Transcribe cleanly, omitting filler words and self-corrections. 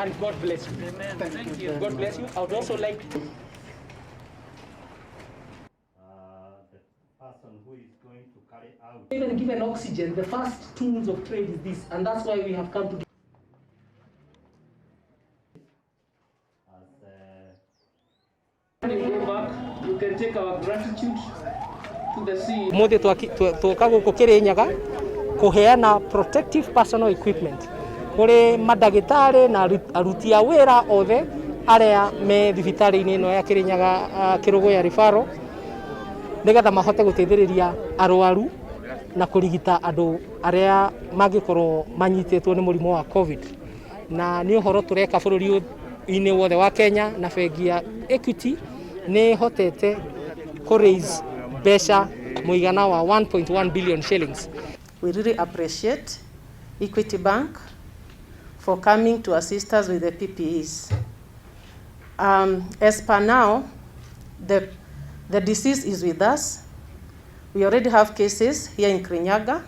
and God bless you. Amen. Thank you. God bless you. I would also like to... the person who is going to carry out... Even given oxygen, the first tools of trade is this, and that's why we have come to... When you go back, you can take our gratitude to the sea. Mothe tuoka guku Kirinyaga kuheana protective personal equipment kuri madagitari na aruti a wira othe aria me thibitari-ini ino ya Kirinyaga Kirugoya Referral nigetha mahote guteithiriria arwaru na kurigita andu aria mangikorwo manyitetwo ni murimu wa COVID. Na ni uhoro tureka bururi-ini wothe wa Kenya na bengi ya Equity ni hotete ku raise besha muigana wa 1.1 billion shillings. We really appreciate Equity Bank for coming to assist us with the PPEs. As per now, the disease is with us. We already have cases here in Kirinyaga.